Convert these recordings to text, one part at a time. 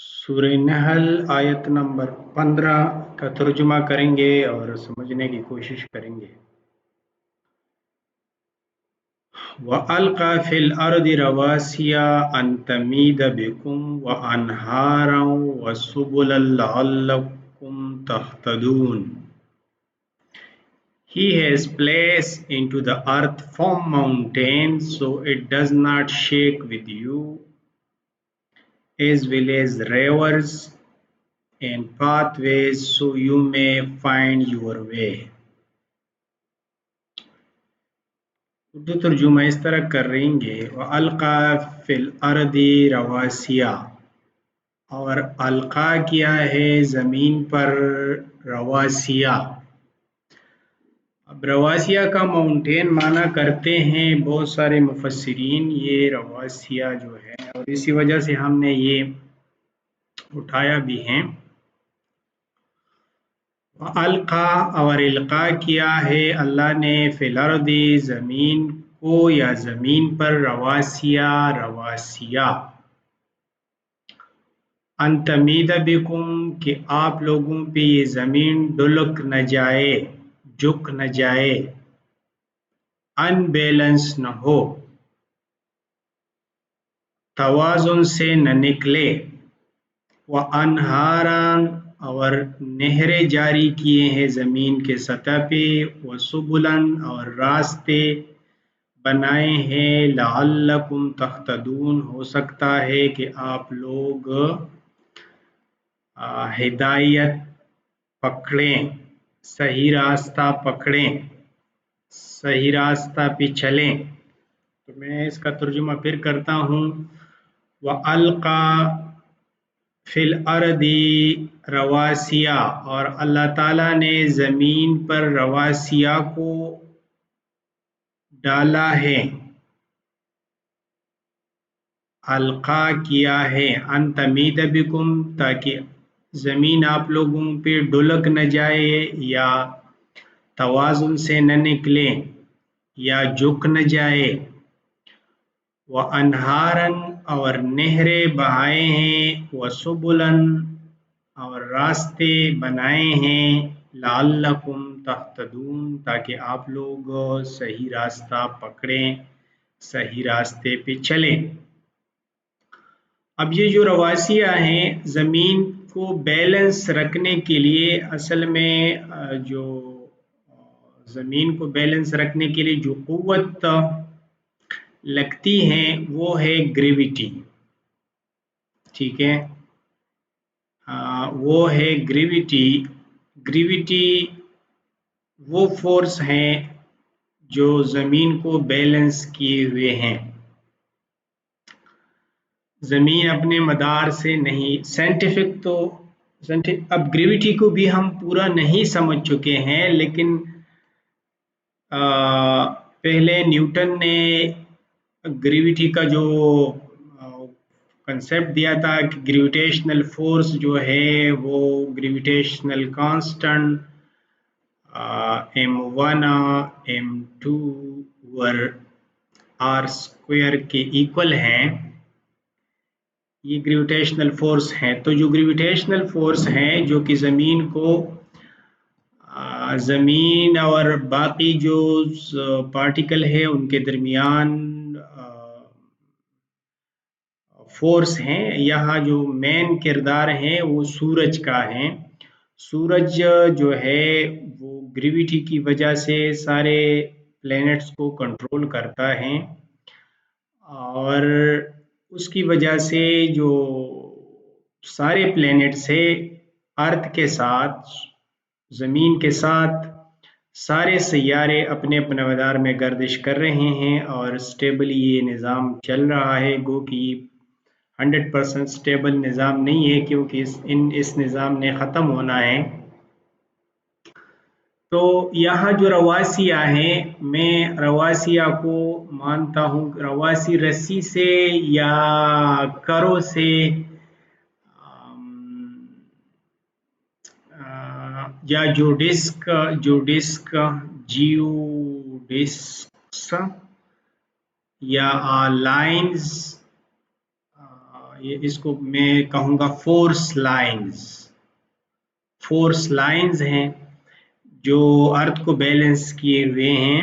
सूरह नहल आयत नंबर 15 का तर्जुमा करेंगे और समझने की कोशिश करेंगे। वअल्क़ा फ़िल अर्दि रवासिया अन तमीद बिकुम व अनहारा व सुबुलन लअल्लकुम तहतदून। He has placed into the earth firm mountains so it does not shake with you, as well as rivers and pathways so you may find your way. Urdu तर्जुमा इस तरह करेंगे, वअल्क़ा फ़िल अर्दि रवासिया, और अलका किया है ज़मीन पर रवासिया। अब रवासिया का माउंटेन माना करते हैं बहुत सारे मुफस्सिरीन, ये रवासिया जो है, और इसी वजह से हमने ये उठाया भी है। अलका और इल्का किया है अल्लाह ने फिल अर्दी ज़मीन को या ज़मीन पर रवासिया रवासिया अन तमीद बिकुम कि आप लोगों पे ये ज़मीन डुलक न जाए, झुक न जाए, अनबैलेंस न हो, तवाज़ुन से न निकले, व अनहारान और नहरें जारी किए हैं ज़मीन के सतह पे, व सुबुलन और रास्ते बनाए हैं, लअल्लकुम तहतदून हो सकता है कि आप लोग हिदायत पकड़ें, सही रास्ता पकड़ें, सही रास्ता पे चलें। तो मैं इसका तर्जुमा फिर करता हूँ। व अलका फिल अर्दी रवासिया, और अल्लाह ताला ने ज़मीन पर रवासिया को डाला है, अलका किया है, अन तमीद बिकुम ताकि ज़मीन आप लोगों पे डुलक न जाए या तवाज़ुन से न निकले या झुक न जाए, व अनहारन और नहरें बहाए हैं, व सुबुलन और रास्ते बनाए हैं, लअल्लकुम तहतदून ताकि आप लोग सही रास्ता पकड़ें, सही रास्ते पे चलें। अब ये जो रवासिया हैं ज़मीन को बैलेंस रखने के लिए, असल में जो ज़मीन को बैलेंस रखने के लिए जो क़ुव्वत लगती है वो है ग्रेविटी, ठीक है। वो है ग्रेविटी। ग्रेविटी वो फोर्स हैं जो ज़मीन को बैलेंस किए हुए हैं। ज़मीन अपने मदार से नहीं, अब ग्रेविटी को भी हम पूरा नहीं समझ चुके हैं, लेकिन पहले न्यूटन ने ग्रेविटी का जो कंसेप्ट दिया था कि ग्रेविटेशनल फोर्स जो है वो gravitational constant m1 m2 over r square के इक्वल हैं, ये ग्रेविटेशनल फोर्स हैं। तो जो ग्रेविटेशनल फोर्स हैं जो कि ज़मीन को ज़मीन और बाकी जो पार्टिकल है उनके दरमियान फोर्स हैं, यहाँ जो मेन किरदार हैं वो सूरज का है। सूरज जो है वो ग्रेविटी की वजह से सारे प्लैनेट्स को कंट्रोल करता है, और उसकी वजह से जो सारे प्लैनेट्स है अर्थ के साथ, ज़मीन के साथ सारे सैयारे अपने अपने मदार में गर्दिश कर रहे हैं और स्टेबली ये निज़ाम चल रहा है। गो कि 100% स्टेबल निज़ाम नहीं है, क्योंकि इस निज़ाम ने ख़त्म होना है। तो यहाँ जो रवासिया हैं, मैं रवासिया को मानता हूँ रवासी रस्सी से या करों से या जो डिस्क जियोडिस्क्स या लाइंस ये इसको मैं कहूँगा फोर्स लाइंस हैं जो अर्थ को बैलेंस किए हुए हैं।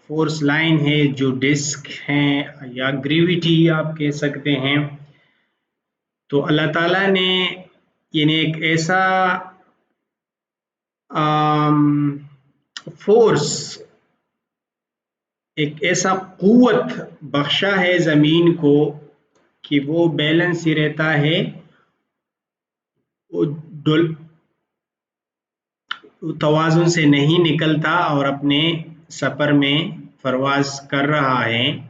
फोर्स लाइन है जो डिस्क हैं या ग्रेविटी आप कह सकते हैं। तो अल्लाह ताला ने यानी फोर्स एक ऐसा कुव्वत बख्शा है ज़मीन को कि वो बैलेंस ही रहता है, वो तवाज़ुन से नहीं निकलता और अपने सफ़र में परवाज़ कर रहा है।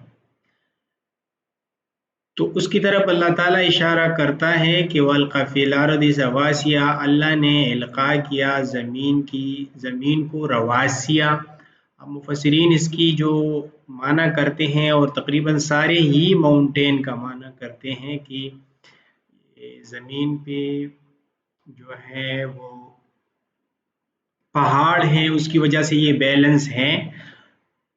तो उसकी तरफ अल्लाह ताला इशारा करता है कि वल्क़ा फ़िल अर्दि रवासिया, अल्लाह ने इल्क़ा किया ज़मीन को रवासिया। अब मुफस्सिरीन इसकी जो माना करते हैं और तकरीबन सारे ही माउंटेन का माना करते हैं कि ज़मीन पे जो है वो पहाड़ हैं, उसकी वजह से ये बैलेंस है।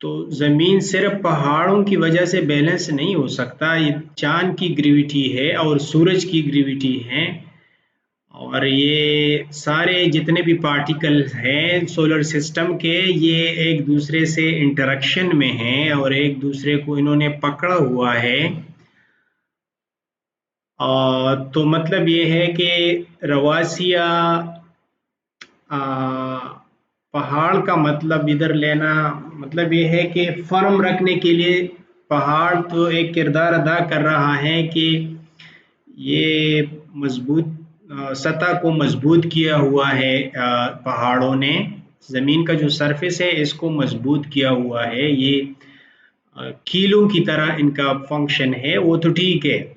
तो ज़मीन सिर्फ पहाड़ों की वजह से बैलेंस नहीं हो सकता, ये चाँद की ग्रेविटी है और सूरज की ग्रेविटी है, और ये सारे जितने भी पार्टिकल्स हैं सोलर सिस्टम के, ये एक दूसरे से इंटरेक्शन में हैं और एक दूसरे को इन्होंने पकड़ा हुआ है। तो मतलब ये है कि रवासिया पहाड़ का मतलब इधर लेना मतलब ये है कि फर्म रखने के लिए पहाड़ तो एक किरदार अदा कर रहा है कि ये मजबूत सतह को मजबूत किया हुआ है। पहाड़ों ने ज़मीन का जो सरफेस है इसको मजबूत किया हुआ है, ये कीलों की तरह इनका फंक्शन है, वो तो ठीक है।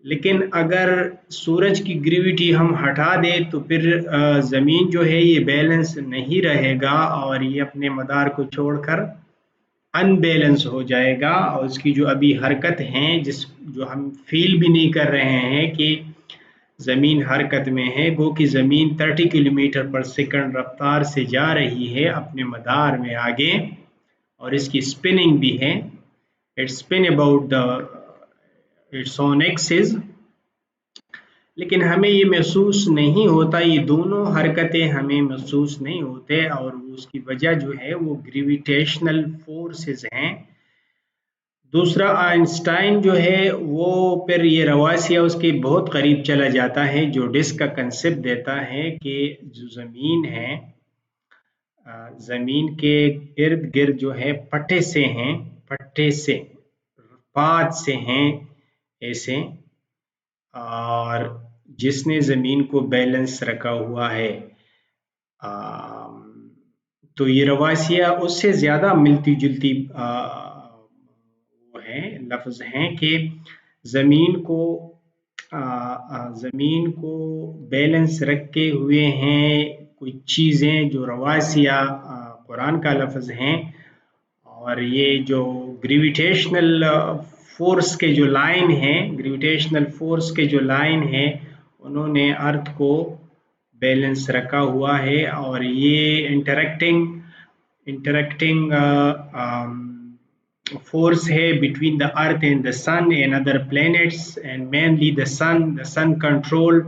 लेकिन अगर सूरज की ग्रेविटी हम हटा दें तो फिर ज़मीन जो है ये बैलेंस नहीं रहेगा और ये अपने मदार को छोड़कर अनबैलेंस हो जाएगा, और उसकी जो अभी हरकत हैं जो हम फील भी नहीं कर रहे हैं कि ज़मीन हरकत में है, गो कि ज़मीन 30 किलोमीटर पर सेकंड रफ्तार से जा रही है अपने मदार में आगे, और इसकी स्पिनिंग भी है, it's spin about it's on axis. लेकिन हमें ये महसूस नहीं होता, ये दोनों हरकतें हमें महसूस नहीं होते, और उसकी वजह जो है वो ग्रेविटेशनल फोर्सेस हैं। दूसरा आइंस्टाइन जो है वो फिर ये रवासिया उसके बहुत करीब चला जाता है, जो डिस्क का कंसेप्ट देता है कि जो ज़मीन है ज़मीन के इर्द गिर्द जो है पट्टे से पात से हैं ऐसे, और जिसने ज़मीन को बैलेंस रखा हुआ है। तो ये रवासिया उससे ज़्यादा मिलती जुलती वो है लफ्ज़ हैं कि ज़मीन को बैलेंस रखे हुए हैं कुछ चीज़ें जो रवासिया कुरान का लफ्ज़ हैं, और ये जो ग्रेविटेशनल फोर्स के जो लाइन है उन्होंने अर्थ को बैलेंस रखा हुआ है, और ये इंटरेक्टिंग force है between the earth and the sun and other planets, and mainly the sun control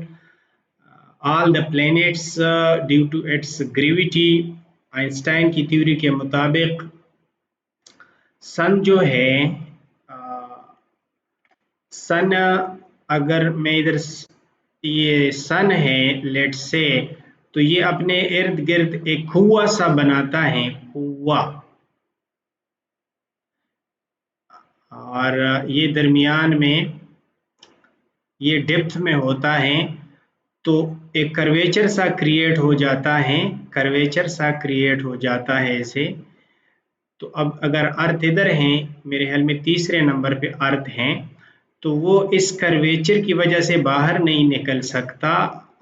all the planets due to its gravity। Einstein की थ्योरी के मुताबिक सन जो है सन अगर मैं इधर ये सन है लेट्स से, तो ये अपने इर्द गिर्द एक कुआं सा बनाता है, कुआं, और ये दरमियान में ये डेप्थ में होता है, तो एक कर्वेचर सा क्रिएट हो जाता है ऐसे। तो अब अगर अर्थ इधर है, मेरे ख्याल में तीसरे नंबर पे अर्थ हैं, तो वो इस कर्वेचर की वजह से बाहर नहीं निकल सकता,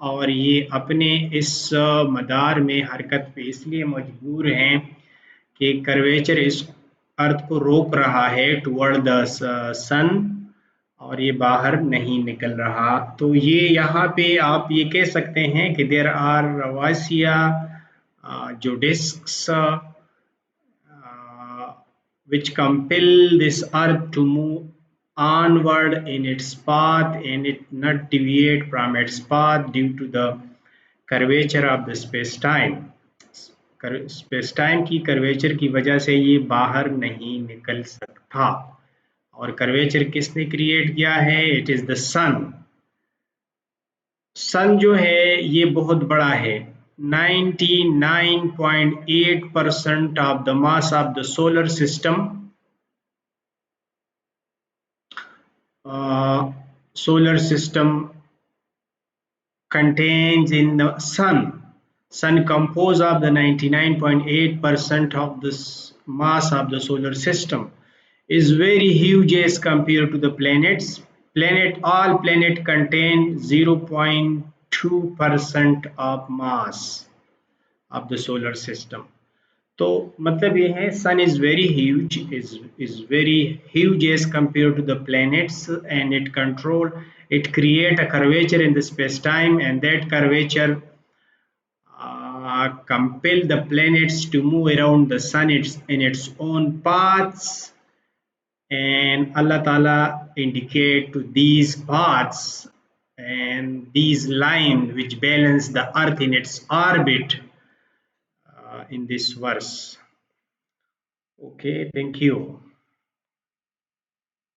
और ये अपने इस मदार में हरकत पे इसलिए मजबूर हैं कि कर्वेचर इस अर्थ को रोक रहा है टुवर्ड द सन, और ये बाहर नहीं निकल रहा। तो ये यहाँ पे आप ये कह सकते हैं कि देयर आर रवासिया जो discus which compel this earth to move onward in its path and it not deviate from its path due to the curvature of the space time. Space time की कर्वेचर की वजह से ये बाहर नहीं निकल सकता। और कर्वेचर किसने क्रिएट किया है? इट इज द सन। सन जो है ये बहुत बड़ा है, 99.8% of the mass of the solar system. Solar system contains in the sun. Sun composed of the 99.8% of the mass of the solar system, is very huge as compared to the planets. All planet contain 0.2% of mass of the solar system. तो मतलब ये है sun is very huge, is very huge as compared to the planets, and it create a curvature in the space time, and that curvature compel the planets to move around the sun in its own paths, and Allah Ta'ala indicate to these paths and these lines which balance the earth in its orbit in this verse. Okay, thank you.